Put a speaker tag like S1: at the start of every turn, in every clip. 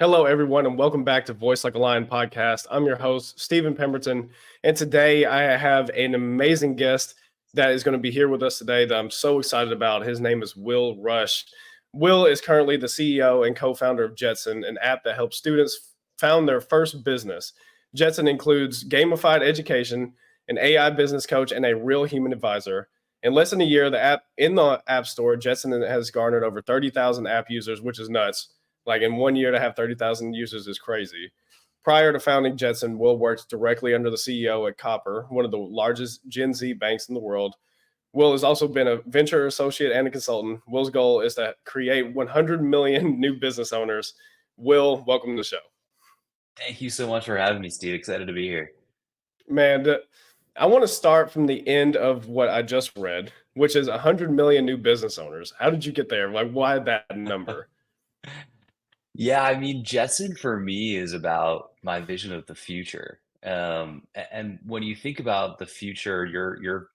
S1: Hello, everyone, and welcome back to Voice Like a Lion podcast. I'm your host, Stephen Pemberton, and today I have an amazing guest that is going to be here with us today that I'm so excited about. His name is Will Rush. Will is currently the CEO and co founder of Jetson, an app that helps students found their first business. Jetson includes gamified education, an AI business coach, and a real human advisor. In less than a year, the app in the App Store, Jetson has garnered over 30,000 app users, which is nuts. Like in 1 year to have 30,000 users is crazy. Prior to founding Jetson, Will worked directly under the CEO at Copper, one of the largest Gen Z banks in the world. Will has also been a venture associate and a consultant. Will's goal is to create 100 million new business owners. Will, welcome to the show.
S2: Thank you so much for having me, Steve. Excited to be here.
S1: Man, I want to start from the end of what I just read, which is 100 million new business owners. How did you get there? Like, why that number?
S2: Yeah, I mean, Jetson for me is about my vision of the future. And when you think about the future, your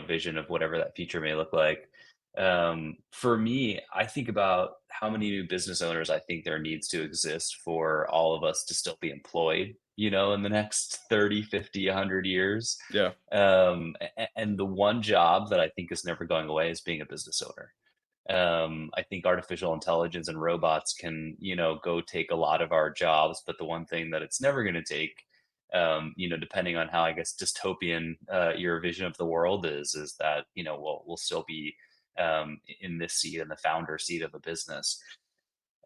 S2: vision of whatever that future may look like. For me, I think about how many new business owners I think there needs to exist for all of us to still be employed, in the next 30, 50, 100 years.
S1: Yeah.
S2: And the one job that I think is never going away is being a business owner. I think artificial intelligence and robots can, go take a lot of our jobs, but the one thing that it's never going to take, depending on how I guess dystopian your vision of the world is that we'll still be in this seat, in the founder seat of a business.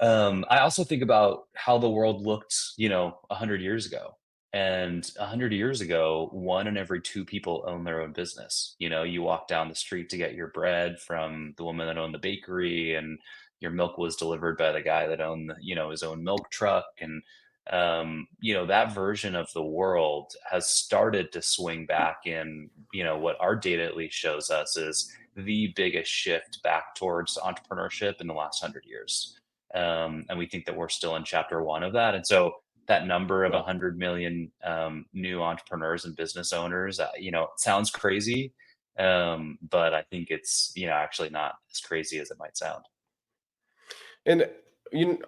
S2: I also think about how the world looked, 100 years ago. And 100 years ago, one in every two people own their own business. You walk down the street to get your bread from the woman that owned the bakery, and your milk was delivered by the guy that owned, his own milk truck. And that version of the world has started to swing back in. What our data at least shows us is the biggest shift back towards entrepreneurship in the last 100 years. And we think that we're still in chapter one of that. And so that number of
S1: Well,
S2: 100 million new entrepreneurs and business owners, it sounds crazy, but I think it's actually not as crazy as it might sound.
S1: and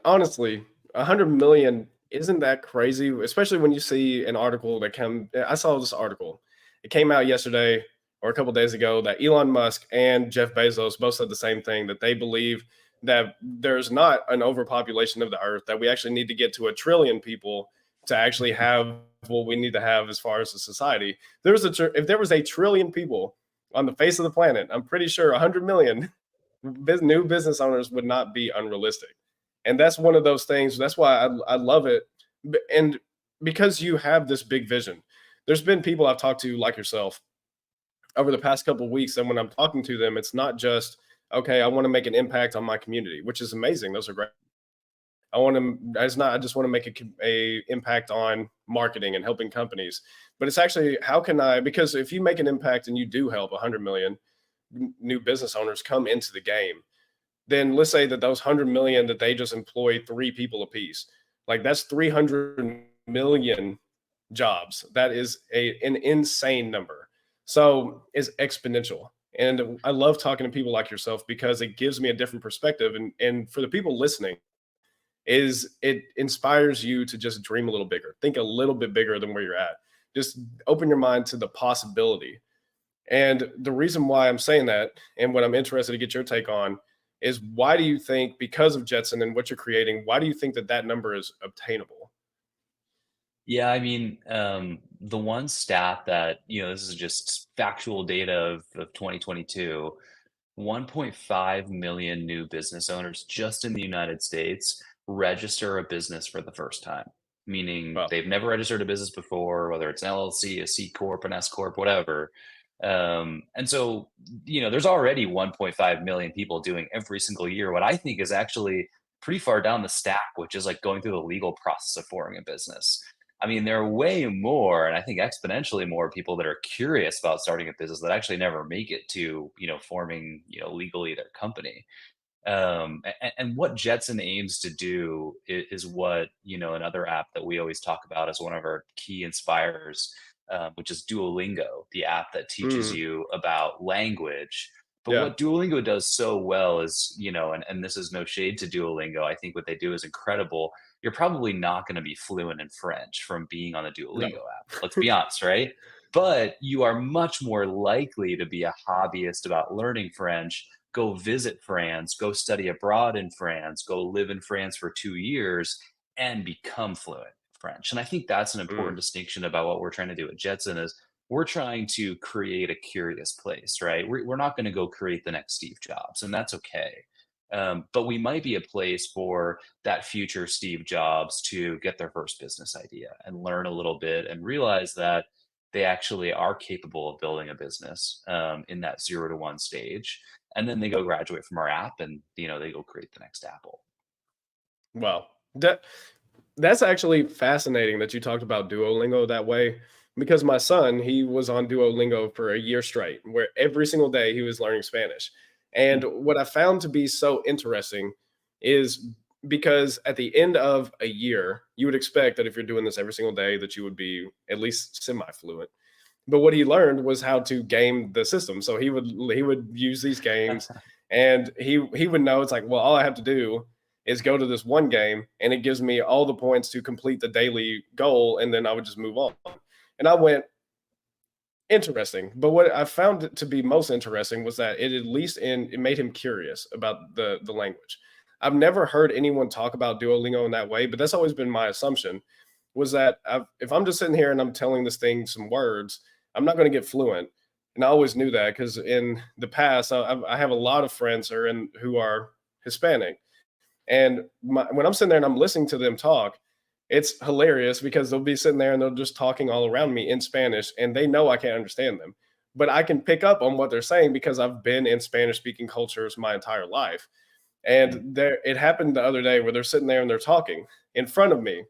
S1: honestly, 100 million isn't that crazy, especially when you see an article that came. I saw this article. It came out yesterday or a couple days ago that Elon Musk and Jeff Bezos both said the same thing, that they believe that there's not an overpopulation of the earth, that we actually need to get to a trillion people to actually have what we need to have as far as a society. If there was a trillion people on the face of the planet, I'm pretty sure 100 million new business owners would not be unrealistic. And that's one of those things. That's why I love it. And because you have this big vision, there's been people I've talked to like yourself over the past couple of weeks. And when I'm talking to them, it's not just, okay, I want to make an impact on my community, which is amazing. Those are great. It's not, I just want to make a impact on marketing and helping companies, but it's actually, how can I, because if you make an impact and you do help 100 million new business owners come into the game, then let's say that those 100 million that they just employ three people apiece, like that's 300 million jobs. That is an insane number. So it's exponential. And I love talking to people like yourself because it gives me a different perspective. And for the people listening, is it inspires you to just dream a little bigger, think a little bit bigger than where you're at. Just open your mind to the possibility. And the reason why I'm saying that, and what I'm interested to get your take on, is why do you think, because of Jetson and what you're creating, why do you think that that number is obtainable?
S2: Yeah, I mean, the one stat that, this is just factual data of 2022, 1.5 million new business owners just in the United States register a business for the first time, meaning
S1: Well,
S2: they've never registered a business before, whether it's an LLC, a C Corp, an S Corp, whatever. And so, there's already 1.5 million people doing every single year what I think is actually pretty far down the stack, which is like going through the legal process of forming a business. I mean, there are way more, and I think exponentially more people that are curious about starting a business that actually never make it to, forming, legally their company. And what Jetson aims to do is what, another app that we always talk about as one of our key inspirers, which is Duolingo, the app that teaches
S1: mm,
S2: you about language. But
S1: yeah,
S2: what Duolingo does so well is, and this is no shade to Duolingo, I think what they do is incredible. you're probably not going to be fluent in French from being on the Duolingo
S1: No.
S2: app. Let's be honest, right? But you are much more likely to be a hobbyist about learning French, go visit France, go study abroad in France, go live in France for 2 years, and become fluent in French. And I think that's an important
S1: Mm,
S2: distinction about what we're trying to do at Jetson is we're trying to create a curious place, right? We're not going to go create the next Steve Jobs, and that's okay. But we might be a place for that future Steve Jobs to get their first business idea and learn a little bit and realize that they actually are capable of building a business in that 0 to 1 stage. And then they go graduate from our app and they go create the next Apple.
S1: wow. That's actually fascinating that you talked about Duolingo that way because my son, he was on Duolingo for a year straight, where every single day he was learning Spanish. And what I found to be so interesting is because at the end of a year, you would expect that if you're doing this every single day, that you would be at least semi-fluent. But what he learned was how to game the system. So he would use these games, and he would know it's like, well, all I have to do is go to this one game, and it gives me all the points to complete the daily goal, and then I would just move on. And I went, interesting. But what I found it to be most interesting was that it made him curious about the language. I've never heard anyone talk about Duolingo in that way, but that's always been my assumption was that if I'm just sitting here and I'm telling this thing some words, I'm not going to get fluent. And I always knew that because in the past, I have a lot of friends who are Hispanic, and when I'm sitting there and I'm listening to them talk, it's hilarious because they'll be sitting there and they're just talking all around me in Spanish, and they know I can't understand them. But I can pick up on what they're saying because I've been in Spanish speaking cultures my entire life. And it happened the other day where they're sitting there and they're talking in front of me,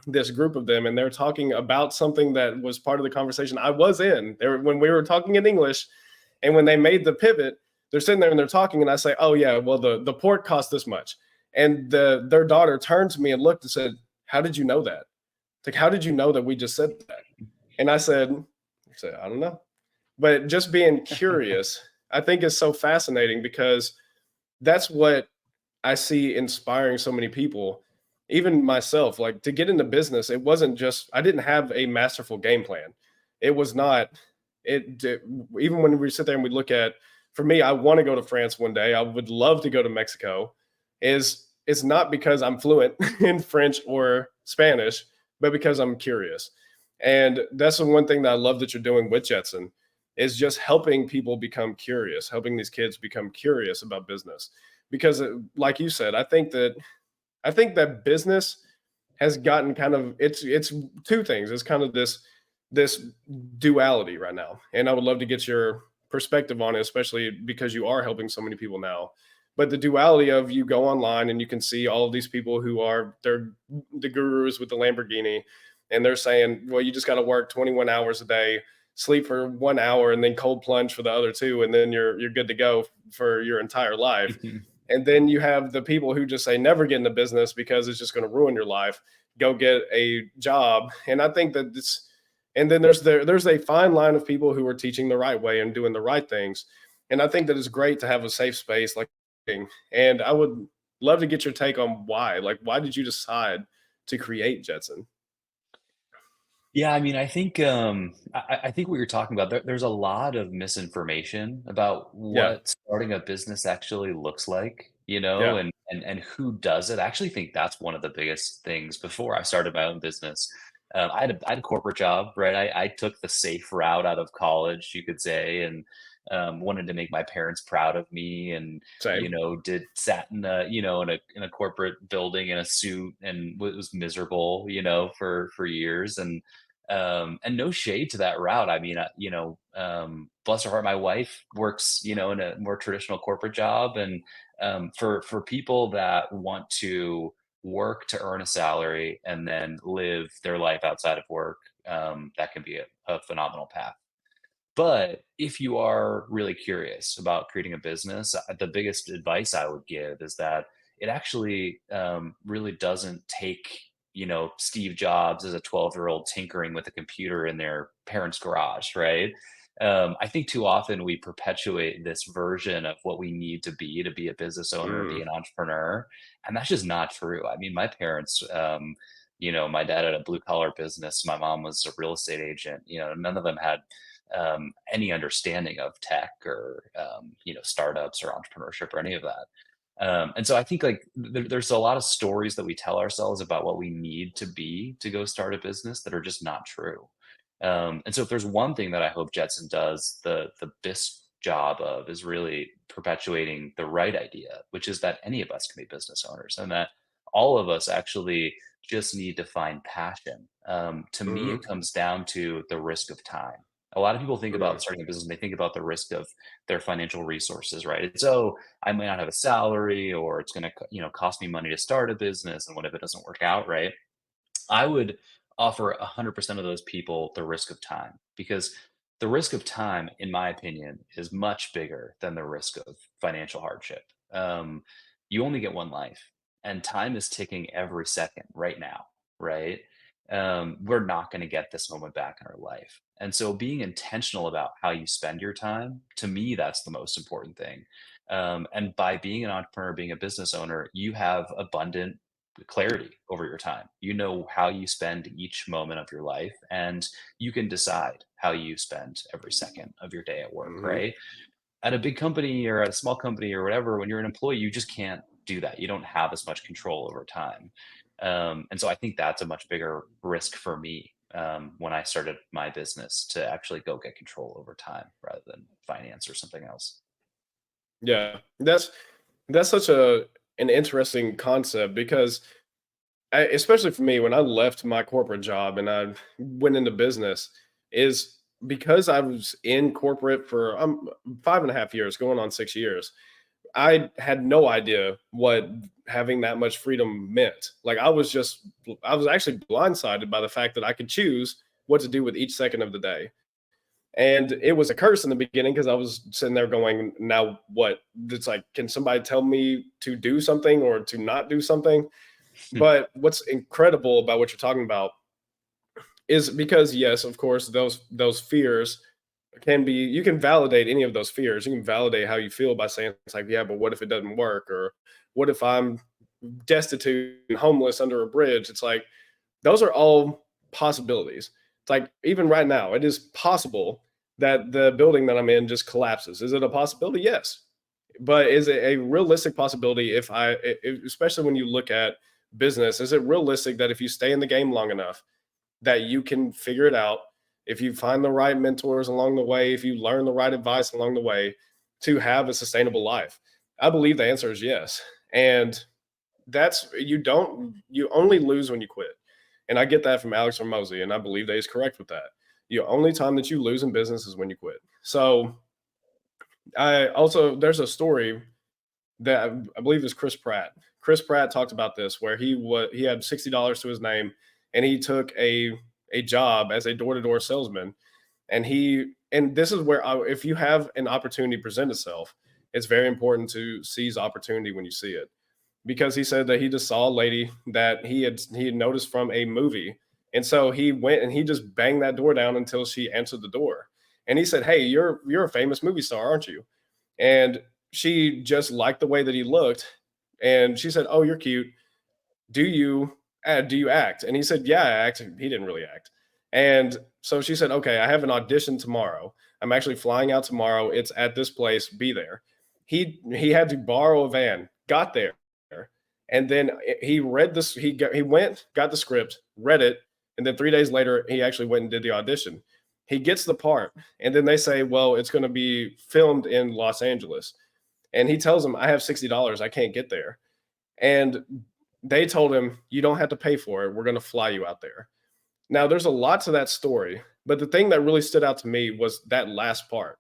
S1: this group of them, and they're talking about something that was part of the conversation I was in. When we were talking in English, and when they made the pivot, they're sitting there and they're talking, and I say, "Oh yeah, well the port cost this much," and their daughter turned to me and looked and said, "How did you know that? Like, how did you know that we just said that?" And I said, "I don't know." But just being curious, I think is so fascinating because that's what I see inspiring so many people, even myself. Like to get into business, it wasn't just I didn't have a masterful game plan. It was not. Even when we sit there and we look at, for me, I want to go to France one day. I would love to go to Mexico. Is it's not because I'm fluent in French or Spanish, but because I'm curious. And that's the one thing that I love that you're doing with Jetson is just helping people become curious, helping these kids become curious about business because like you said, I think that business has gotten kind of it's two things. It's kind of this duality right now, and I would love to get your perspective on it, especially because you are helping so many people now. But the duality of you go online and you can see all of these people who are they're the gurus with the Lamborghini, and they're saying, well, you just got to work 21 hours a day, sleep for 1 hour, and then cold plunge for the other two, and then you're good to go for your entire life. And then you have the people who just say never get into business because it's just going to ruin your life. Go get a job. And I think that it's and then there's a fine line of people who are teaching the right way and doing the right things. And I think that it's great to have a safe space like and I would love to get your take on why. Like why did you decide to create Jetson?
S2: Yeah, I mean, I think I think what you're talking about, there's a lot of misinformation about
S1: Yeah.
S2: what starting a business actually looks like,
S1: Yeah.
S2: and who does it. I actually think that's one of the biggest things before I started my own business. I had a corporate job, right? I took the safe route out of college, you could say, and wanted to make my parents proud of me, and
S1: Same.
S2: did sat in a corporate building in a suit and was miserable, for years, and no shade to that route. I mean, bless her heart, my wife works, in a more traditional corporate job, and for people that want to work to earn a salary and then live their life outside of work, that can be a phenomenal path. But if you are really curious about creating a business, the biggest advice I would give is that it actually really doesn't take, Steve Jobs as a 12-year-old tinkering with a computer in their parents' garage, right? I think too often we perpetuate this version of what we need to be a business owner, be
S1: Mm,
S2: an entrepreneur, and that's just not true. I mean, my parents, my dad had a blue collar business, my mom was a real estate agent. None of them had any understanding of tech or startups or entrepreneurship or any of that. And so I think like there's a lot of stories that we tell ourselves about what we need to be to go start a business that are just not true. And so if there's one thing that I hope Jetson does the best job of is really perpetuating the right idea, which is that any of us can be business owners and that all of us actually just need to find passion. To me, it
S1: mhm,
S2: comes down to the risk of time. A lot of people think
S1: mm,
S2: about starting a business and they think about the risk of their financial resources, right? It's, oh, I might not have a salary or it's going to, cost me money to start a business. And what if it doesn't work out, right? I would offer 100% of those people the risk of time because the risk of time, in my opinion, is much bigger than the risk of financial hardship. You only get one life, and time is ticking every second right now, right? We're not going to get this moment back in our life. And so, being intentional about how you spend your time, to me, that's the most important thing. And by being an entrepreneur, being a business owner, you have abundant clarity over your time. You know how you spend each moment of your life, and you can decide how you spend every second of your day at work,
S1: mhm.
S2: right? At a big company or at a small company or whatever, when you're an employee, you just can't do that. You don't have as much control over time. And so I think that's a much bigger risk for me when I started my business to actually go get control over time rather than finance or something else.
S1: Yeah, that's such an interesting concept because especially for me, when I left my corporate job and I went into business, is because I was in corporate for 5.5 years, going on 6 years. I had no idea what having that much freedom meant. Like I was actually blindsided by the fact that I could choose what to do with each second of the day. And it was a curse in the beginning because I was sitting there going, now what? It's like, can somebody tell me to do something or to not do something? But what's incredible about what you're talking about is because yes, of course, those fears can be you can validate any of those fears. You can validate how you feel by saying it's like, yeah, but what if it doesn't work? Or what if I'm destitute and homeless under a bridge? It's like those are all possibilities. It's like even right now, it is possible that the building that I'm in just collapses. Is it a possibility? Yes. But is it a realistic possibility especially when you look at business, is it realistic that if you stay in the game long enough, that you can figure it out if you find the right mentors along the way, if you learn the right advice along the way to have a sustainable life? I believe the answer is yes. And you only lose when you quit. And I get that from Alex Hormozy, and I believe that he's correct with that. The only time that you lose in business is when you quit. So I also there's a story that I believe is Chris Pratt. Chris Pratt talked about this where he had $60 to his name and he took a job as a door-to-door salesman and this is where if you have an opportunity present itself, it's very important to seize opportunity when you see it because he said that he just saw a lady that he had noticed from a movie. And so he went and he just banged that door down until she answered the door. And he said, "Hey, you're a famous movie star, aren't you?" And she just liked the way that he looked. And she said, "Oh, you're cute. Do you act?" And he said, "Yeah, I act." He didn't really act. And so she said, "Okay, I have an audition tomorrow. I'm actually flying out tomorrow. It's at this place. Be there." He had to borrow a van, got there, and then he read this. He went, got the script, read it, and then 3 days later, he actually went and did the audition. He gets the part, and then they say, "Well, it's going to be filmed in Los Angeles." And he tells them, "I have $60. I can't get there." And they told him, "You don't have to pay for it. We're going to fly you out there." Now, there's a lot to that story, but the thing that really stood out to me was that last part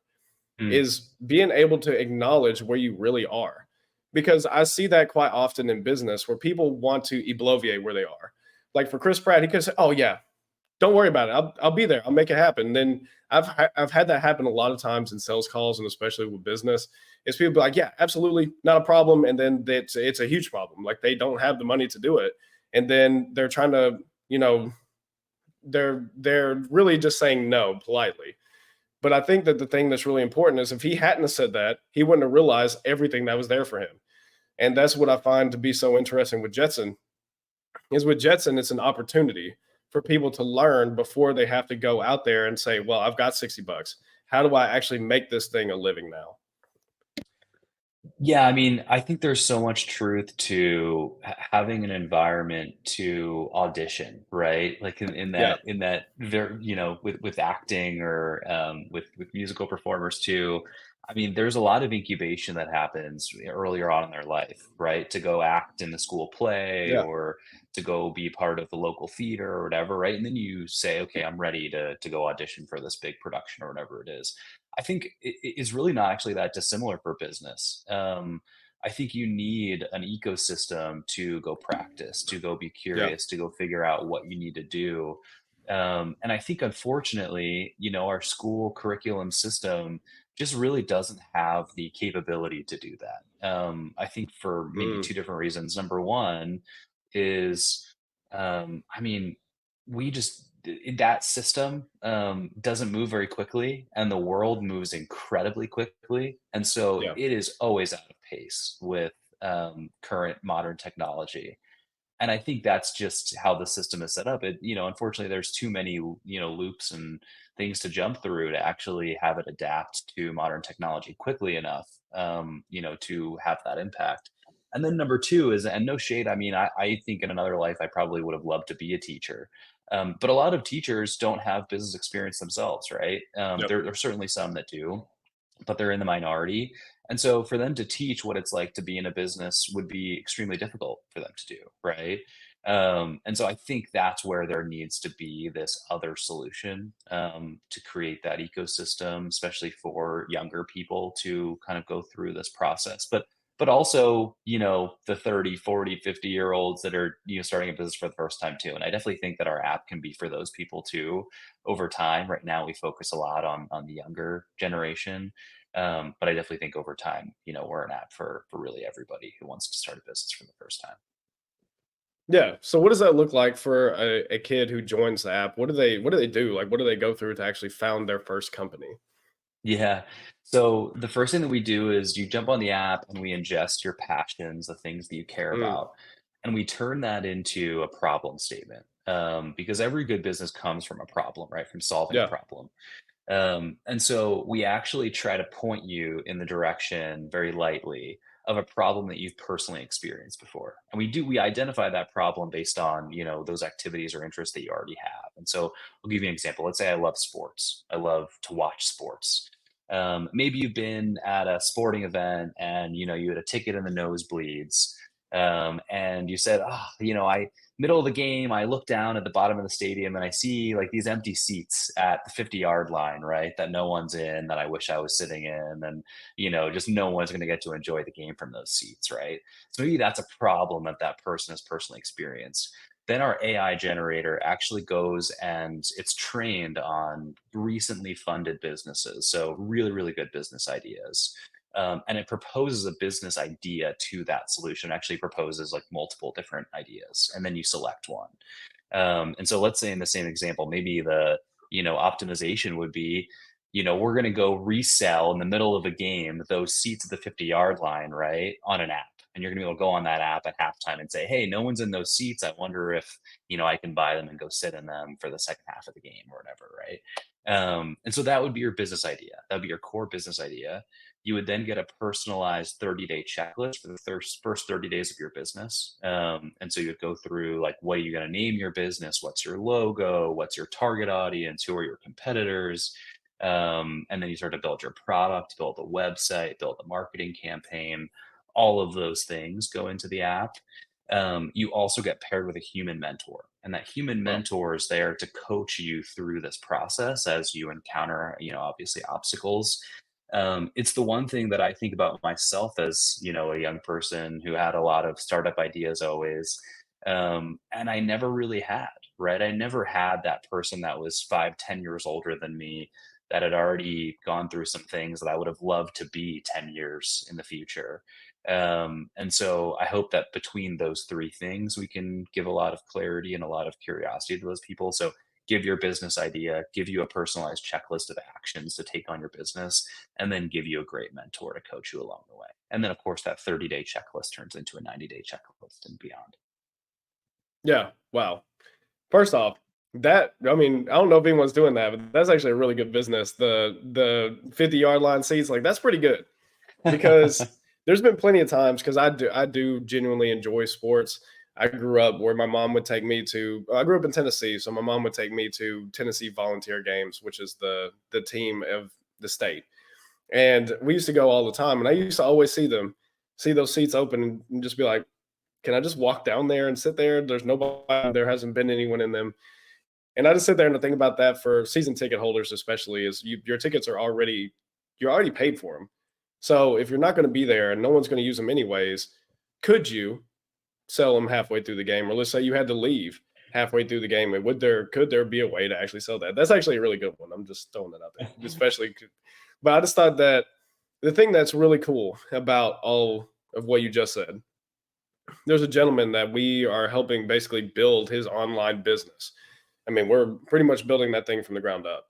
S2: Mm,
S1: is being able to acknowledge where you really are. Because I see that quite often in business where people want to ebloviate where they are. Like for Chris Pratt, he could say, "Oh, yeah, don't worry about it. I'll be there. I'll make it happen." And then I've had that happen a lot of times in sales calls and especially with business. Is people be like, "Yeah, absolutely, not a problem," and then it's a huge problem. Like they don't have the money to do it, and then they're trying to, they're really just saying no politely. But I think that the thing that's really important is if he hadn't have said that, he wouldn't have realized everything that was there for him. And that's what I find to be so interesting with Jetson is with Jetson, it's an opportunity for people to learn before they have to go out there and say, well, I've got 60 bucks. How do I actually make this thing a living now?
S2: Yeah, I mean, I think there's so much truth to having an environment to audition, right? Like
S1: Yeah.
S2: in that very, with acting or with musical performers too. I mean, there's a lot of incubation that happens earlier on in their life, right? To go act in the school play
S1: Yeah.
S2: or to go be part of the local theater or whatever, right? And then you say, okay, I'm ready to go audition for this big production or whatever it is. I think it's really not actually that dissimilar for business. I think you need an ecosystem to go practice, to go be
S1: Yeah.
S2: curious, to go figure out what you need to do. And I think, unfortunately, our school curriculum system just really doesn't have the capability to do that. I think for maybe
S1: Mm,
S2: two different reasons. Number one is, I mean, we just that system doesn't move very quickly, and the world moves incredibly quickly, and so
S1: yeah.
S2: it is always out of pace with current modern technology. And I think that's just how the system is set up. Unfortunately, there's too many, loops and things to jump through to actually have it adapt to modern technology quickly enough, to have that impact. And then number two is, and no shade, I mean, I think in another life, I probably would have loved to be a teacher. But a lot of teachers don't have business experience themselves, right?
S1: Yep.
S2: There are certainly some that do, but they're in the minority. And so for them to teach what it's like to be in a business would be extremely difficult for them to do, right? And so I think that's where there needs to be this other solution to create that ecosystem, especially for younger people to kind of go through this process. But also, the 30, 40, 50 year olds that are, starting a business for the first time too. And I definitely think that our app can be for those people too over time. Right now we focus a lot on the younger generation, but I definitely think over time, we're an app for really everybody who wants to start a business for the first time.
S1: Yeah. So what does that look like for a kid who joins the app? What do they do? Like what do they go through to actually found their first company?
S2: Yeah. So the first thing that we do is you jump on the app and we ingest your passions, the things that you care
S1: Mm,
S2: about, and we turn that into a problem statement. Because every good business comes from a problem, right? From solving a
S1: yeah.
S2: problem. And so we actually try to point you in the direction very lightly of a problem that you've personally experienced before. And we identify that problem based on, those activities or interests that you already have. And so I'll give you an example. Let's say I love sports. I love to watch sports. Maybe you've been at a sporting event and you had a ticket in the nosebleeds, and you said, oh, I middle of the game, I look down at the bottom of the stadium and I see like these empty seats at the 50-yard line, right? That no one's in, that I wish I was sitting in. And, just no one's going to get to enjoy the game from those seats, right? So maybe that's a problem that that person has personally experienced. Then our AI generator actually goes and it's trained on recently funded businesses. So really, really good business ideas. And it proposes a business idea to that solution. It actually proposes like multiple different ideas, and then you select one. And so let's say in the same example, maybe the optimization would be, we're going to go resell in the middle of a game those seats at the 50-yard line, right, on an app. And you're going to be able to go on that app at halftime and say, hey, no one's in those seats. I wonder if, I can buy them and go sit in them for the second half of the game or whatever, right? And so that would be your business idea. That would be your core business idea. You would then get a personalized 30-day checklist for the first 30 days of your business. And so you would go through like, what are you going to name your business? What's your logo? What's your target audience? Who are your competitors? And then you start to build your product, build a website, build a marketing campaign. All of those things go into the app. You also get paired with a human mentor, and that human
S1: Well,
S2: mentor is there to coach you through this process as you encounter, obviously obstacles. It's the one thing that I think about myself as, a young person who had a lot of startup ideas always. And I never really had, right? I never had that person that was 5, 10 years older than me that had already gone through some things that I would have loved to be 10 years in the future. And so I hope that between those three things, we can give a lot of clarity and a lot of curiosity to those people. So give your business idea, give you a personalized checklist of actions to take on your business, and then give you a great mentor to coach you along the way. And then, of course, that 30-day checklist turns into a 90-day checklist and beyond.
S1: Yeah. Wow. First off, that I mean, I don't know if anyone's doing that, but that's actually a really good business. The 50-yard line seats, like that's pretty good because there's been plenty of times because I do genuinely enjoy sports. I grew up where my mom would take me to I grew up in Tennessee, so my mom would take me to Tennessee Volunteer Games, which is the team of the state. And we used to go all the time, and I used to always see those seats open and just be like, can I just walk down there and sit there? There's nobody, there hasn't been anyone in them. And I just sit there and think about that for season ticket holders, especially is your tickets are already you're already paid for them. So if you're not going to be there and no one's going to use them anyways, could you sell them halfway through the game? Or let's say you had to leave halfway through the game, and could there be a way to actually sell that? That's actually a really good one. I'm just throwing that out there, especially. But I just thought that the thing that's really cool about all of what you just said, there's a gentleman that we are helping basically build his online business. I mean, we're pretty much building that thing from the ground up.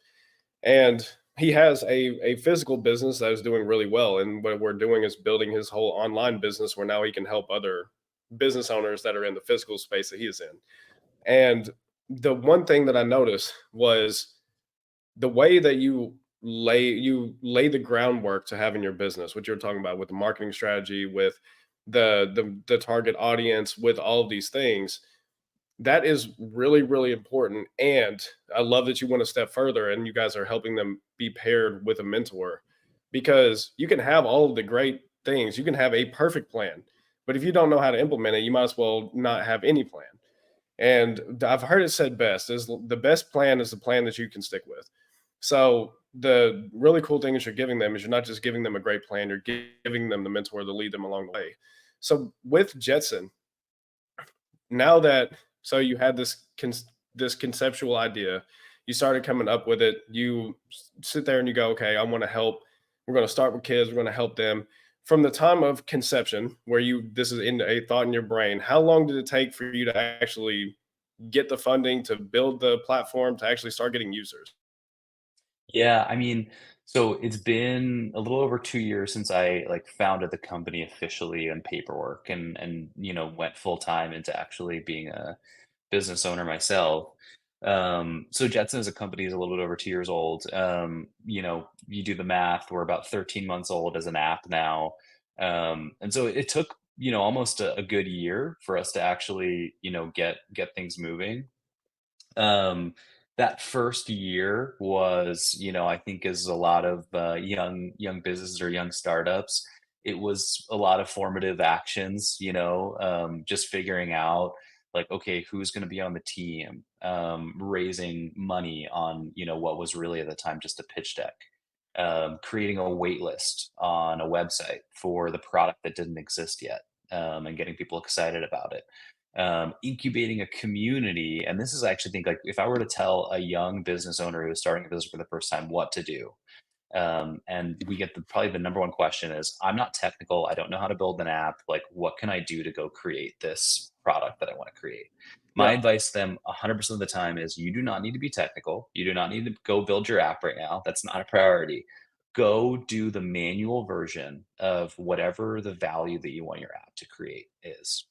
S1: And he has a physical business that is doing really well. And what we're doing is building his whole online business where now he can help other business owners that are in the physical space that he is in. And the one thing that I noticed was the way that you lay the groundwork to having your business, what you're talking about with the marketing strategy, with the target audience, with all of these things, that is really, really important. And I love that you went a step further and you guys are helping them be paired with a mentor because you can have all of the great things. You can have a perfect plan, but if you don't know how to implement it, you might as well not have any plan. And I've heard it said best is the best plan is the plan that you can stick with. So the really cool thing is you're giving them is you're not just giving them a great plan, you're giving them the mentor to lead them along the way. So with Jetson, now that so you had this conceptual idea, you started coming up with it, you sit there and you go, okay, I want to help. We're going to start with kids, we're going to help them from the time of conception where you this is in a thought in your brain. How long did it take for you to actually get the funding to build the platform to actually start getting users?
S2: Yeah, I mean, so it's been a little over 2 years since I, like, founded the company officially in paperwork and, went full time into actually being a business owner myself. So Jetson as a company is a little bit over 2 years old. You do the math, we're about 13 months old as an app now. And so it took, almost a good year for us to actually, get things moving. Um, that first year was, I think as a lot of young businesses or young startups, it was a lot of formative actions. Just figuring out like, okay, who's going to be on the team, raising money on what was really at the time just a pitch deck, creating a wait list on a website for the product that didn't exist yet, and getting people excited about it, incubating a community. And this is I actually think like if I were to tell a young business owner who's starting a business for the first time what to do, and we get probably the number one question is, I'm not technical, I don't know how to build an app, like what can I do to go create this product that I want to create? My
S1: Yeah.
S2: advice to them 100% of the time is, you do not need to be technical, you do not need to go build your app right now, that's not a priority. Go do the manual version of whatever the value that you want your app to create is.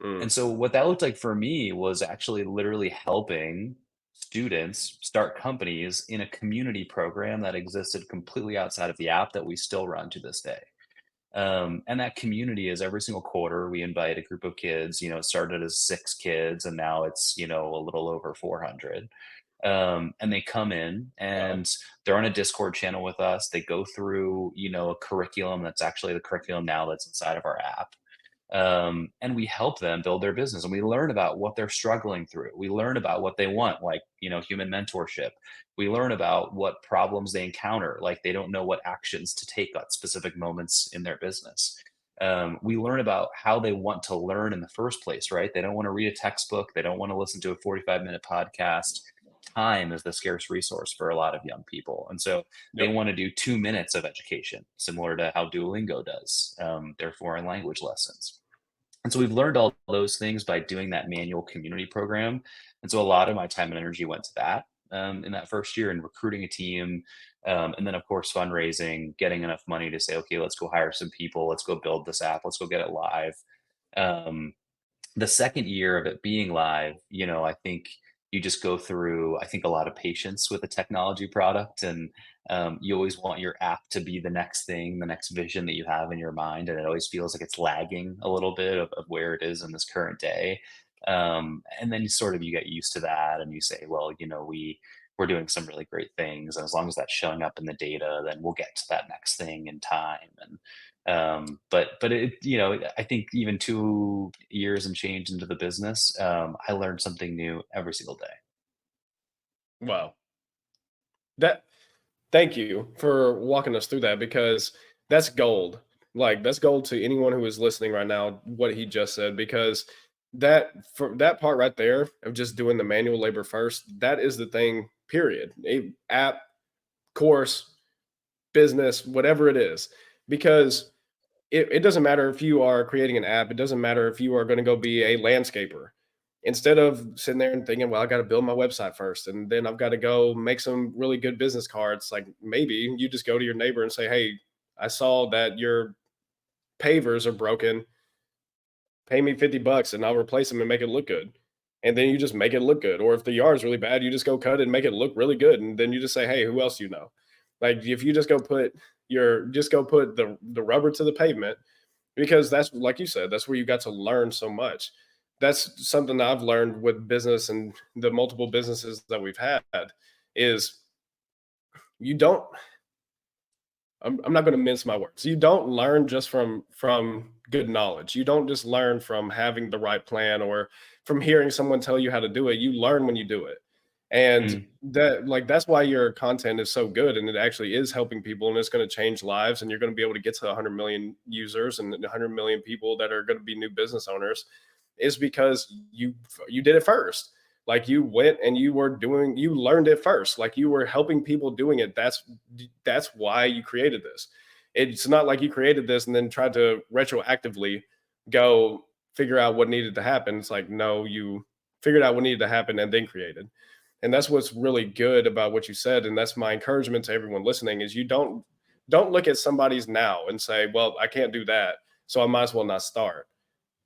S1: Mm,
S2: And so what that looked like for me was actually literally helping students start companies in a community program that existed completely outside of the app that we still run to this day. And that community is every single quarter we invite a group of kids. It started as 6 kids and now it's a little over 400. And they come in
S1: wow.
S2: and they're on a Discord channel with us. They go through a curriculum that's actually the curriculum now that's inside of our app, and we help them build their business, and we learn about what they're struggling through, we learn about what they want, like human mentorship, we learn about what problems they encounter, like they don't know what actions to take at specific moments in their business. We learn about how they want to learn in the first place, right? They don't want to read a textbook, they don't want to listen to a 45-minute podcast. Time is the scarce resource for a lot of young people, and so they
S1: Yep.
S2: want to do 2 minutes of education, similar to how Duolingo does their foreign language lessons. And so we've learned all those things by doing that manual community program. And so a lot of my time and energy went to that in that first year and recruiting a team. And then, of course, fundraising, getting enough money to say, okay, let's go hire some people, let's go build this app, let's go get it live. Um, the second year of it being live, I think you just go through, I think, a lot of patience with a technology product. And you always want your app to be the next thing, the next vision that you have in your mind. And it always feels like it's lagging a little bit of where it is in this current day. And then you get used to that and you say, well, we're doing some really great things. And as long as that's showing up in the data, then we'll get to that next thing in time. And but it, I think even 2 years and change into the business, I learned something new every single day.
S1: Wow. That Thank you for walking us through that because that's gold. Like that's gold to anyone who is listening right now, what he just said, because that for that part right there of just doing the manual labor first, that is the thing, period. A app, course, business, whatever it is. Because it doesn't matter if you are creating an app, it doesn't matter if you are going to go be a landscaper. Instead of sitting there and thinking, well, I got to build my website first and then I've got to go make some really good business cards, like maybe you just go to your neighbor and say, hey, I saw that your pavers are broken, pay me 50 bucks and I'll replace them and make it look good. And then you just make it look good. Or if the yard's really bad, you just go cut it and make it look really good. And then you just say, hey, who else do you know? Like if you just go put the rubber to the pavement, because that's like you said, that's where you got to learn so much. That's something that I've learned with business and the multiple businesses that we've had is you don't I'm not going to mince my words. You don't learn just from good knowledge. You don't just learn from having the right plan or from hearing someone tell you how to do it. You learn when you do it. And
S2: Mm.
S1: that's why your content is so good and it actually is helping people and it's going to change lives and you're going to be able to get to 100 million users and 100 million people that are going to be new business owners is because you did it first. Like you went and you learned it first. Like you were helping people doing it. That's why you created this. It's not like you created this and then tried to retroactively go figure out what needed to happen. It's like no, you figured out what needed to happen and then created. And that's what's really good about what you said. And that's my encouragement to everyone listening is you don't look at somebody's now and say, well, I can't do that. So I might as well not start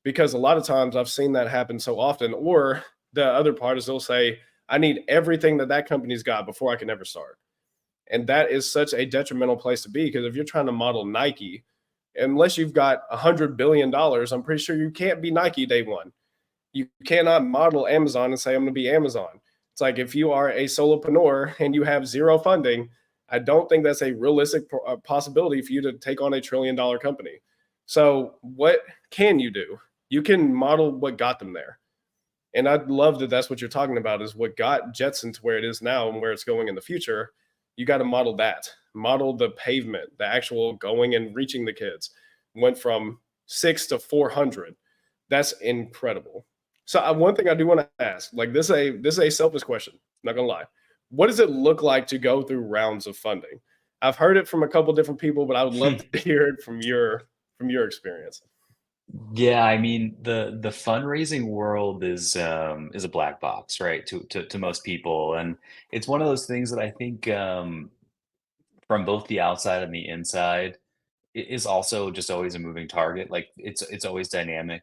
S1: because a lot of times I've seen that happen so often. Or the other part is they'll say, I need everything that that company's got before I can ever start. And that is such a detrimental place to be because if you're trying to model Nike, unless you've got $100 billion, I'm pretty sure you can't be Nike day one. You cannot model Amazon and say, I'm going to be Amazon. It's like if you are a solopreneur and you have zero funding, I don't think that's a realistic possibility for you to take on $1 trillion company. So, what can you do? You can model what got them there. And I'd love that that's what you're talking about is what got Jetson to where it is now and where it's going in the future. You got to model that, model the pavement, the actual going and reaching the kids. Went from 6 to 400. That's incredible. So one thing I do want to ask, like this is a selfish question. Not gonna lie. What does it look like to go through rounds of funding? I've heard it from a couple different people, but I would love to hear it from your experience.
S2: Yeah, I mean the fundraising world is a black box, right? To most people, and it's one of those things that I think from both the outside and the inside is also just always a moving target. Like it's always dynamic.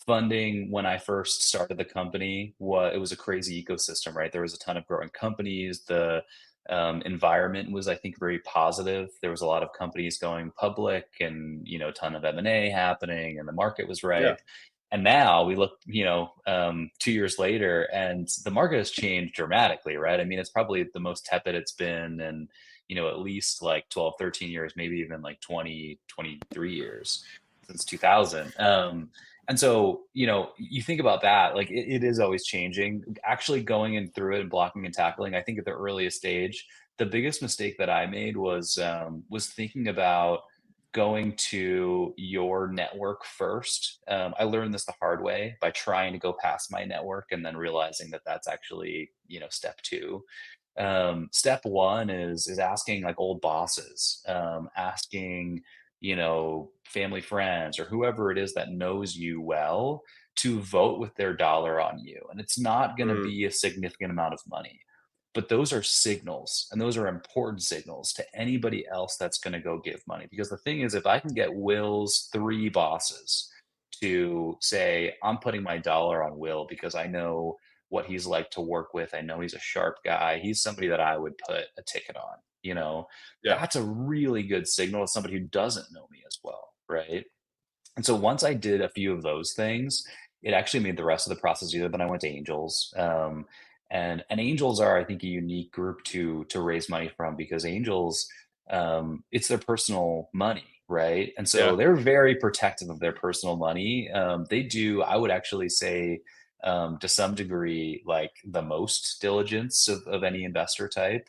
S2: Funding when I first started the company, it was a crazy ecosystem, right? There was a ton of growing companies. The environment was, I think, very positive. There was a lot of companies going public, and a ton of M&A happening, and the market was
S1: Yeah.
S2: ripe. And now we look, 2 years later, and the market has changed dramatically, right? I mean, it's probably the most tepid it's been, and at least like 12, 13 years, maybe even like 20, 23 years since 2000. And so, you think about that, like it is always changing. Actually going in through it and blocking and tackling, I think at the earliest stage, the biggest mistake that I made was thinking about going to your network first. I learned this the hard way by trying to go past my network and then realizing that that's actually, step two. Step one is asking like old bosses, asking family, friends, or whoever it is that knows you well to vote with their dollar on you. And it's not going to
S1: Mm,
S2: be a significant amount of money. But those are signals, and those are important signals to anybody else that's going to go give money. Because the thing is, if I can get Will's three bosses to say, I'm putting my dollar on Will because I know what he's like to work with. I know he's a sharp guy. He's somebody that I would put a ticket on,
S1: yeah,
S2: that's a really good signal to somebody who doesn't know me as well. Right. And so once I did a few of those things, it actually made the rest of the process easier. Then I went to angels. And angels are, I think, a unique group to raise money from because angels, it's their personal money, right? And
S1: yeah,
S2: so they're very protective of their personal money. They do, I would actually say, to some degree, like the most diligence of any investor type.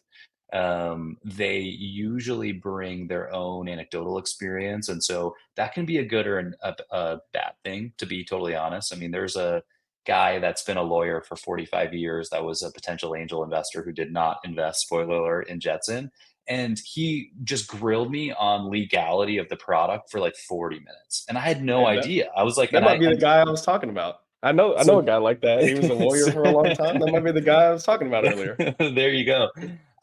S2: They usually bring their own anecdotal experience, and so that can be a good or a bad thing, to be totally honest. I mean, there's a guy that's been a lawyer for 45 years that was a potential angel investor who did not invest, spoiler alert, in Jetson. And he just grilled me on legality of the product for like 40 minutes. And I had no
S1: man, that
S2: idea. I was like,
S1: that might be the guy I was talking about. I know a
S2: so
S1: guy like that. He was a lawyer
S2: so
S1: for a long time. That might be the guy I was talking about earlier.
S2: there you go.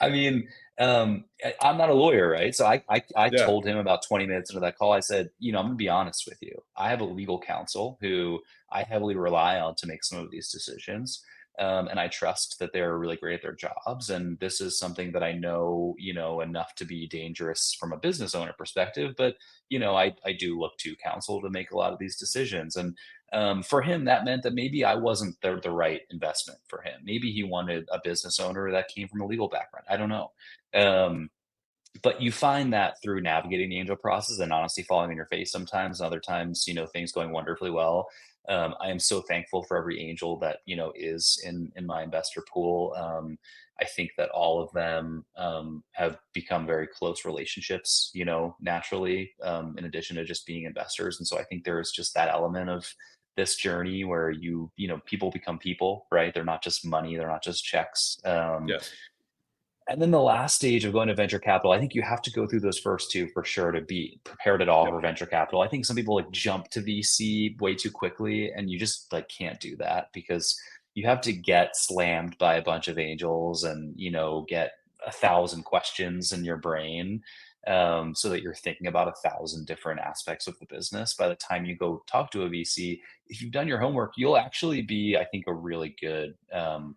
S2: I mean, I'm not a lawyer, right? So I
S1: Yeah,
S2: told him about 20 minutes into that call, I said, I'm going to be honest with you. I have a legal counsel who I heavily rely on to make some of these decisions. And I trust that they're really great at their jobs. And this is something that I know, enough to be dangerous from a business owner perspective. But, I do look to counsel to make a lot of these decisions. And for him, that meant that maybe I wasn't the right investment for him. Maybe he wanted a business owner that came from a legal background. I don't know. Um, but you find that through navigating the angel process and honestly falling on your face sometimes, and other times, things going wonderfully well. I am so thankful for every angel that is in my investor pool. I think that all of them have become very close relationships, naturally, in addition to just being investors. And so I think there is just that element of this journey where people become people, right? They're not just money, they're not just checks.
S1: yes,
S2: And then the last stage of going to venture capital, I think you have to go through those first two for sure to be prepared at all
S1: yep,
S2: for venture capital. I think some people like jump to VC way too quickly, and you just like can't do that because you have to get slammed by a bunch of angels and get 1,000 questions in your brain, so that you're thinking about 1,000 different aspects of the business. By the time you go talk to a VC, if you've done your homework, you'll actually be, I think, a really good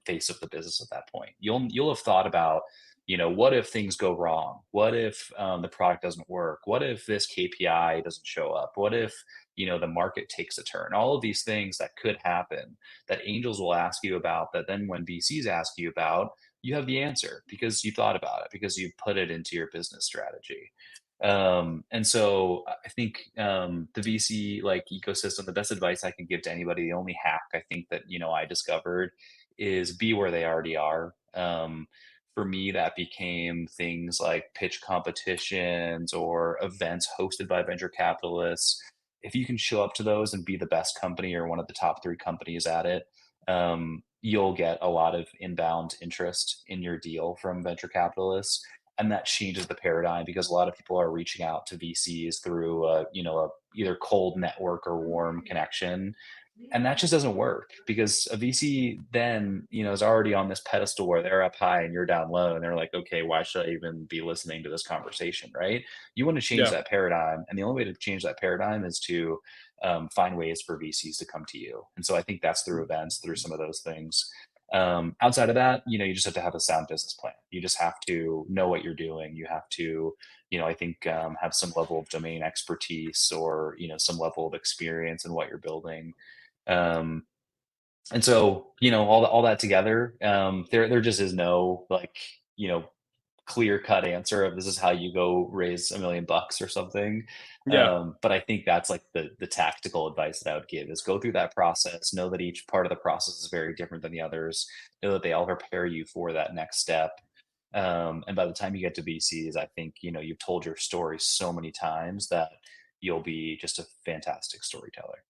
S2: face of the business at that point. You'll have thought about, what if things go wrong? What if the product doesn't work? What if this KPI doesn't show up? What if the market takes a turn? All of these things that could happen that angels will ask you about. That then when VCs ask you about, you have the answer because you thought about it because you put it into your business strategy. And so I think the VC like ecosystem, the best advice I can give to anybody, the only hack I think that I discovered is be where they already are. For me, that became things like pitch competitions or events hosted by venture capitalists. If you can show up to those and be the best company or one of the top three companies at it, you'll get a lot of inbound interest in your deal from venture capitalists, and that changes the paradigm because a lot of people are reaching out to VCs through a either cold network or warm connection, and that just doesn't work because a VC then is already on this pedestal where they're up high and you're down low, and they're like, okay, why should I even be listening to this conversation, right? You want to change
S1: yeah,
S2: that paradigm, and the only way to change that paradigm is to find ways for VCs to come to you. And so I think that's through events, through some of those things. Outside of that, you just have to have a sound business plan. You just have to know what you're doing. You have to, I think, have some level of domain expertise or, some level of experience in what you're building. Um, and so, all that together, there just is no like, you know, clear cut answer of this is how you go raise $1 million or something.
S1: yeah,
S2: But I think that's like the tactical advice that I would give is go through that process, know that each part of the process is very different than the others, know that they all prepare you for that next step. And by the time you get to VCs, I think, you've told your story so many times that you'll be just a fantastic storyteller.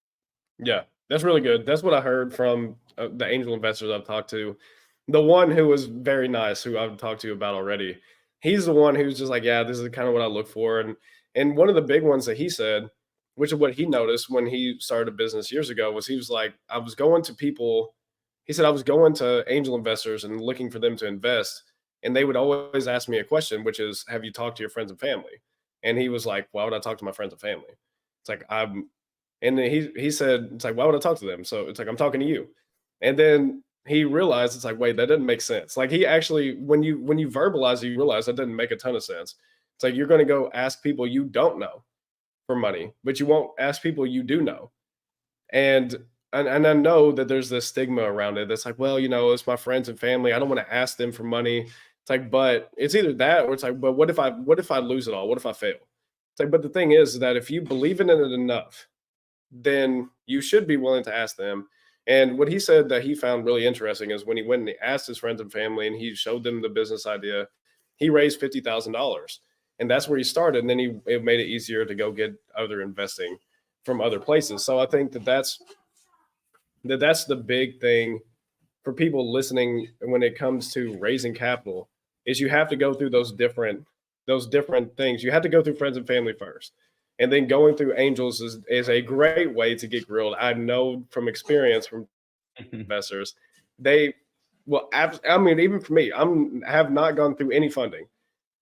S1: yeah. That's really good. That's what I heard from the angel investors I've talked to. The one who was very nice, who I've talked to you about already, he's the one who's just like, yeah, this is kind of what I look for. And And one of the big ones that he said, which is what he noticed when he started a business years ago, was he was like, I was going to people, he said, I was going to angel investors and looking for them to invest. And they would always ask me a question, which is, have you talked to your friends and family? And he was like, why would I talk to my friends and family? It's like, and then he said, it's like, why would I talk to them? So it's like, I'm talking to you. And then he realized, it's like, wait, that doesn't make sense. Like, he actually, when you verbalize it, you realize that doesn't make a ton of sense. It's like, you're going to go ask people you don't know for money, but you won't ask people you do know. And and I know that there's this stigma around it. That's like, well, it's my friends and family. I don't want to ask them for money. It's like, but it's either that or it's like, but what if I lose it all? What if I fail? It's like, but the thing is that if you believe in it enough, then you should be willing to ask them. And what he said that he found really interesting is when he went and he asked his friends and family and he showed them the business idea, he raised $50,000. And that's where he started. And then it made it easier to go get other investing from other places. So I think that's the big thing for people listening when it comes to raising capital is you have to go through those different things. You have to go through friends and family first. And then going through angels is a great way to get grilled. I know from experience from investors, they well, I mean, even for me, have not gone through any funding,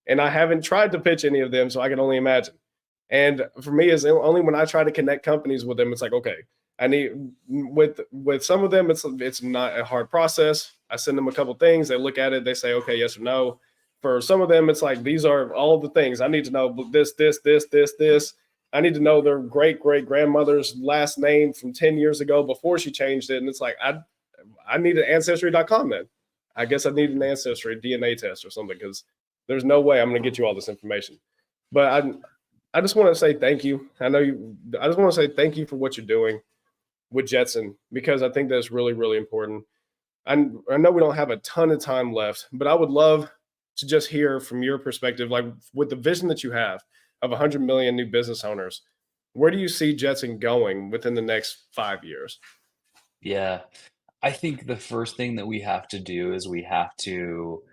S1: and I haven't tried to pitch any of them, so I can only imagine. And for me, is only when I try to connect companies with them, it's like, okay, I need with some of them, it's not a hard process. I send them a couple things, they look at it, they say, okay, yes or no. For some of them, it's like these are all the things I need to know. This, this, this, this, this. I need to know their great great grandmother's last name from 10 years ago before she changed it. And it's like I need an ancestry.com then. I guess I need an ancestry DNA test or something because there's no way I'm going to get you all this information. But I just want to say thank you. I know you. I just want to say thank you for what you're doing with Jetson because I think that's really really important. I know we don't have a ton of time left, but I would love to just hear from your perspective, like with the vision that you have of 100 million new business owners. Where do you see Jetson going within the next 5 years?
S2: Yeah. I think the first thing that we have to do is we have to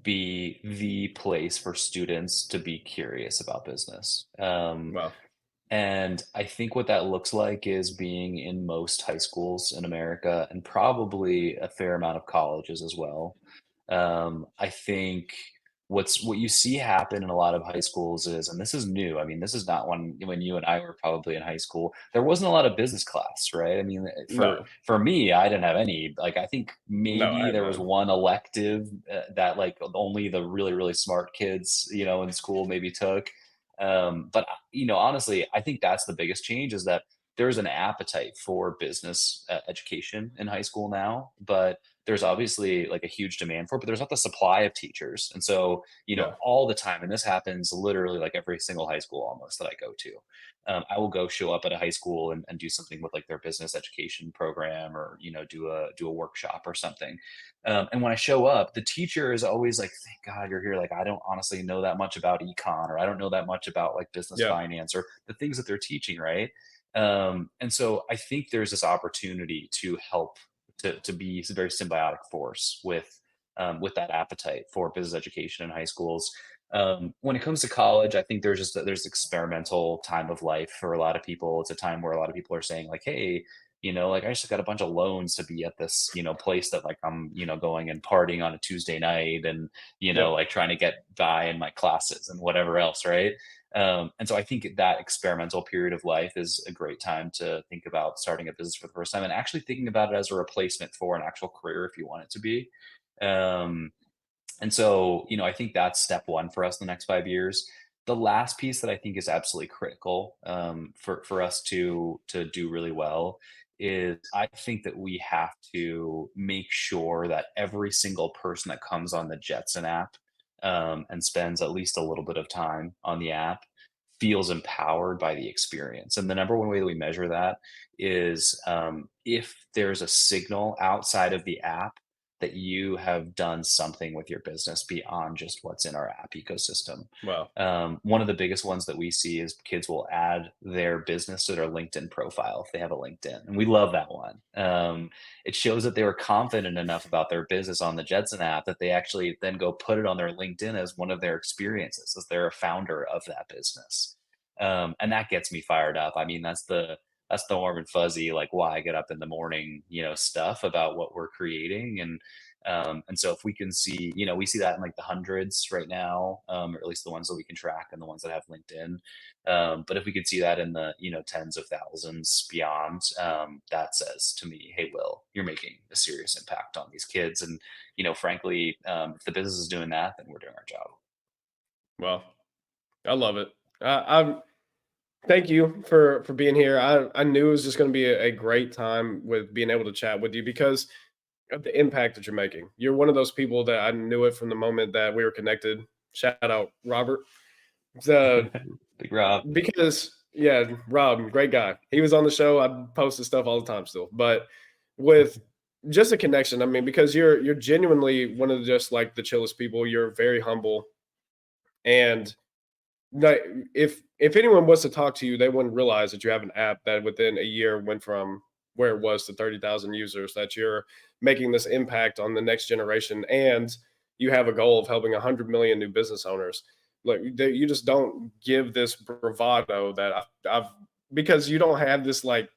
S2: be the place for students to be curious about business.
S1: Wow.
S2: And I think what that looks like is being in most high schools in America and probably a fair amount of colleges as well. I think what you see happen in a lot of high schools is, and this is new. I mean, this is not when you and I were probably in high school. There wasn't a lot of business class, right? I mean,
S1: No,
S2: for me, I didn't have any. Like, I think
S1: no, I
S2: maybe
S1: have
S2: there was
S1: none.
S2: one elective that like only the really really smart kids, in school maybe took. But honestly, I think that's the biggest change is that there's an appetite for business education in high school now, but there's obviously like a huge demand for it, but there's not the supply of teachers. And so,
S1: Yeah,
S2: all the time, and this happens literally like every single high school almost that I go to. I will go show up at a high school and do something with like their business education program or, do a workshop or something. And when I show up, the teacher is always like, thank God you're here. Like, I don't honestly know that much about econ, or I don't know that much about like business
S1: yeah,
S2: finance or the things that they're teaching. Right. And so I think there's this opportunity to help to be a very symbiotic force with that appetite for business education in high schools. When it comes to college, I think there's experimental time of life for a lot of people. It's a time where a lot of people are saying like, hey, like I just got a bunch of loans to be at this, place that like I'm, going and partying on a Tuesday night and,
S1: yep,
S2: like trying to get by in my classes and whatever else, right? And so I think that experimental period of life is a great time to think about starting a business for the first time and actually thinking about it as a replacement for an actual career if you want it to be. Um, and so, I think that's step one for us in the next 5 years. The last piece that I think is absolutely critical for us to do really well is I think that we have to make sure that every single person that comes on the Jetson app and spends at least a little bit of time on the app feels empowered by the experience. And the number one way that we measure that is if there's a signal outside of the app that you have done something with your business beyond just what's in our app ecosystem.
S1: wow,
S2: One of the biggest ones that we see is kids will add their business to their LinkedIn profile if they have a LinkedIn. And we love that one. It shows that they were confident enough about their business on the Jetson app that they actually then go put it on their LinkedIn as one of their experiences, as they're a founder of that business. And that gets me fired up. I mean, that's the warm and fuzzy, like why I get up in the morning, stuff about what we're creating. And so if we can see, we see that in like the hundreds right now, or at least the ones that we can track and the ones that have LinkedIn. But if we could see that in the, tens of thousands beyond, that says to me, hey, Will, you're making a serious impact on these kids. And, frankly, if the business is doing that, then we're doing our job.
S1: Well, I love it. I'm Thank you for being here. I knew it was just going to be a great time with being able to chat with you because of the impact that you're making. You're one of those people that I knew it from the moment that we were connected. Shout out Robert. The
S2: Big Rob.
S1: Because yeah, Rob, great guy. He was on the show. I posted stuff all the time still, but with just a connection. I mean, because you're genuinely one of the, just like the chillest people. You're very humble, and like, if anyone was to talk to you, they wouldn't realize that you have an app that within a year went from where it was to 30,000 users, that you're making this impact on the next generation, and you have a goal of helping 100 million new business owners. Like, you just don't give this bravado that I've because you don't have this like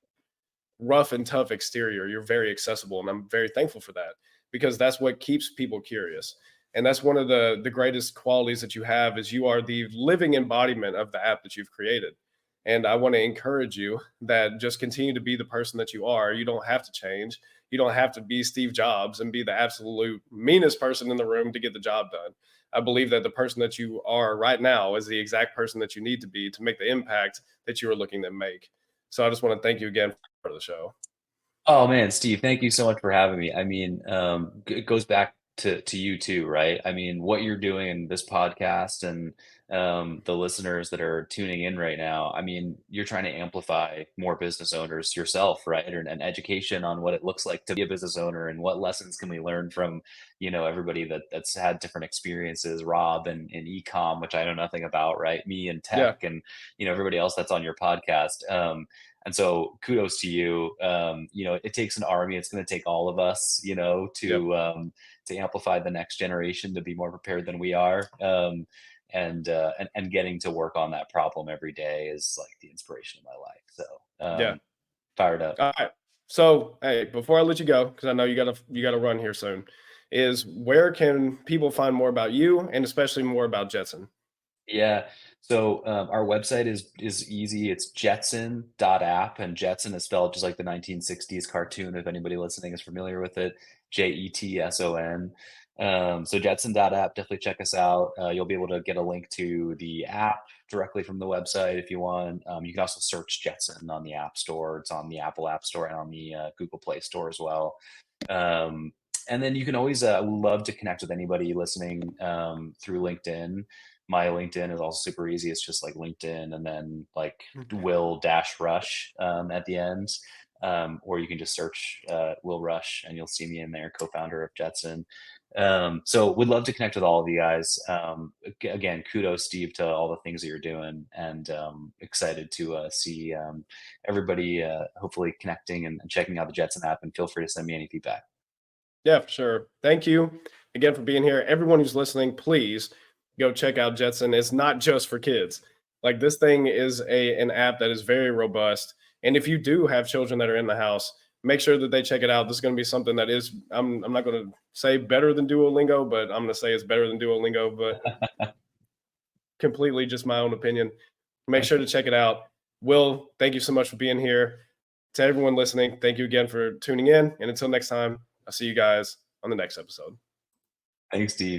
S1: rough and tough exterior. You're very accessible, and I'm very thankful for that because that's what keeps people curious. And that's one of the greatest qualities that you have is you are the living embodiment of the app that you've created. And I want to encourage you that just continue to be the person that you are. You don't have to change. You don't have to be Steve Jobs and be the absolute meanest person in the room to get the job done. I believe that the person that you are right now is the exact person that you need to be to make the impact that you are looking to make. So I just want to thank you again for the show.
S2: Oh man, Steve, thank you so much for having me. I mean, it goes back to you too, right? I mean, what you're doing in this podcast and the listeners that are tuning in right now. I mean, you're trying to amplify more business owners yourself, right? And education on what it looks like to be a business owner and what lessons can we learn from, everybody that's had different experiences. Rob and ecom, which I know nothing about, right? Me and tech,
S1: Yeah,
S2: and everybody else that's on your podcast. And so kudos to you. It takes an army. It's going to take all of us,
S1: yep,
S2: to amplify the next generation to be more prepared than we are. And getting to work on that problem every day is like the inspiration of my life. So
S1: yeah.
S2: fired up.
S1: All right. So, hey, before I let you go, because I know you gotta run here soon, is where can people find more about you and especially more about Jetson?
S2: Yeah. So our website is easy. It's Jetson.app, and Jetson is spelled just like the 1960s cartoon. If anybody listening is familiar with it, Jetson. So Jetson.app, definitely check us out. You'll be able to get a link to the app directly from the website if you want. You can also search Jetson on the App Store. It's on the Apple App Store and on the Google Play Store as well. Um, and then you can always love to connect with anybody listening through LinkedIn. My LinkedIn is also super easy. It's just like LinkedIn and then like Will dash Rush at the end. Or you can just search Will Rush and you'll see me in there, co-founder of Jetson. So would love to connect with all of you guys. Again, kudos, Steve, to all the things that you're doing, and excited to see everybody hopefully connecting and checking out the Jetson app. And feel free to send me any feedback.
S1: Yeah, for sure. Thank you again for being here. Everyone who's listening, please go check out Jetson. It's not just for kids. Like, this thing is an app that is very robust. And if you do have children that are in the house, make sure that they check it out. This is going to be something that is I'm not going to say better than Duolingo, but I'm going to say it's better than Duolingo, but completely just my own opinion. Make sure to check it out. Will, thank you so much for being here. To everyone listening, thank you again for tuning in. And until next time, I'll see you guys on the next episode.
S2: Thanks, Steve.